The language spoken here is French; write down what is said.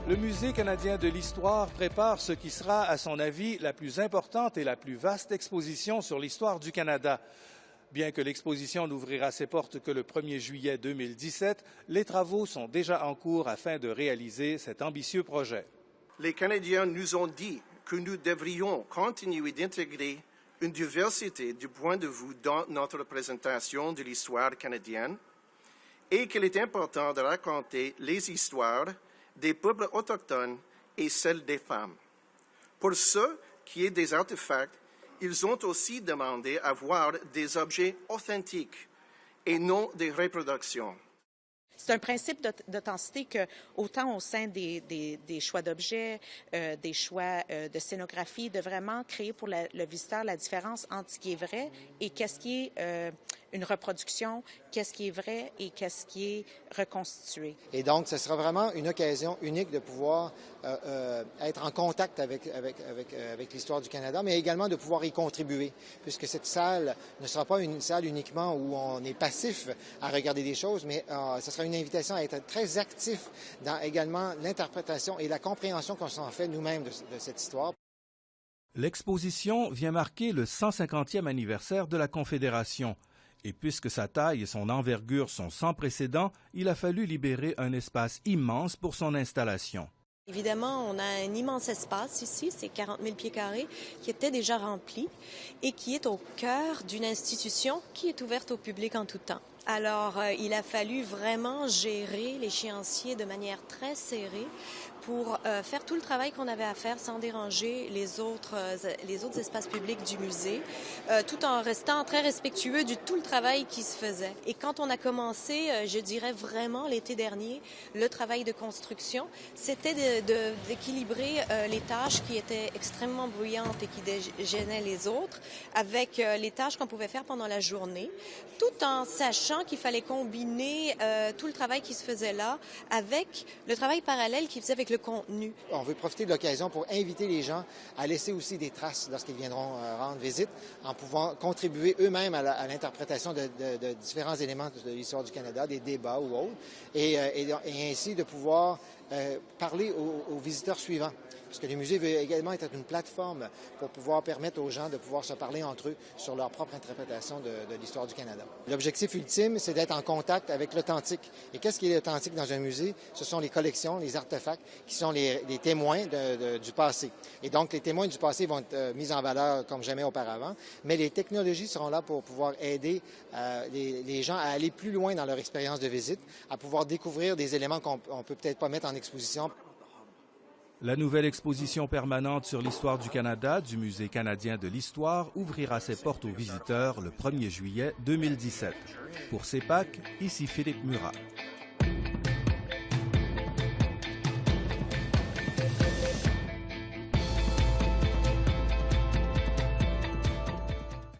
Le Musée canadien de l'histoire prépare ce qui sera, à son avis, la plus importante et la plus vaste exposition sur l'histoire du Canada. Bien que l'exposition n'ouvrira ses portes que le 1er juillet 2017, les travaux sont déjà en cours afin de réaliser cet ambitieux projet. Les Canadiens nous ont dit que nous devrions continuer d'intégrer une diversité de points de vue dans notre représentation de l'histoire canadienne et qu'il est important de raconter les histoires des peuples autochtones et celles des femmes. Pour ce qui est des artefacts, ils ont aussi demandé à voir des objets authentiques et non des reproductions. C'est un principe d'authenticité que, autant au sein des choix d'objets, des choix de scénographie, de vraiment créer pour le visiteur la différence entre ce qui est vrai et qu'est-ce qui est une reproduction, qu'est-ce qui est vrai et qu'est-ce qui est reconstitué. Et donc, ce sera vraiment une occasion unique de pouvoir être en contact avec l'histoire du Canada, mais également de pouvoir y contribuer, puisque cette salle ne sera pas une salle uniquement où on est passif à regarder des choses, mais ce sera une invitation à être très actif dans également l'interprétation et la compréhension qu'on s'en fait nous-mêmes de cette histoire. L'exposition vient marquer le 150e anniversaire de la Confédération. Et puisque sa taille et son envergure sont sans précédent, il a fallu libérer un espace immense pour son installation. Évidemment, on a un immense espace ici, c'est 40 000 pieds carrés, qui était déjà rempli et qui est au cœur d'une institution qui est ouverte au public en tout temps. Alors, il a fallu vraiment gérer l'échéancier de manière très serrée pour faire tout le travail qu'on avait à faire sans déranger les autres espaces publics du musée, tout en restant très respectueux de tout le travail qui se faisait. Et quand on a commencé, je dirais vraiment l'été dernier, le travail de construction, c'était d'équilibrer les tâches qui étaient extrêmement bruyantes et qui gênaient les autres avec les tâches qu'on pouvait faire pendant la journée, tout en sachant qu'il fallait combiner tout le travail qui se faisait là avec le travail parallèle qu'ils faisaient avec le contenu. On veut profiter de l'occasion pour inviter les gens à laisser aussi des traces lorsqu'ils viendront rendre visite, en pouvant contribuer eux-mêmes à l'interprétation de différents éléments de l'histoire du Canada, des débats ou autres, et ainsi de pouvoir parler aux visiteurs suivants. Parce que le musée veut également être une plateforme pour pouvoir permettre aux gens de pouvoir se parler entre eux sur leur propre interprétation de l'histoire du Canada. L'objectif ultime, c'est d'être en contact avec l'authentique. Et qu'est-ce qui est authentique dans un musée? Ce sont les collections, les artefacts, qui sont les témoins du passé. Et donc, les témoins du passé vont être mis en valeur comme jamais auparavant, mais les technologies seront là pour pouvoir aider les gens à aller plus loin dans leur expérience de visite, à pouvoir découvrir des éléments qu'on ne peut peut-être pas mettre en exposition. La nouvelle exposition permanente sur l'histoire du Canada du Musée canadien de l'histoire ouvrira ses portes aux visiteurs le 1er juillet 2017. Pour CEPAC, ici Philippe Murat.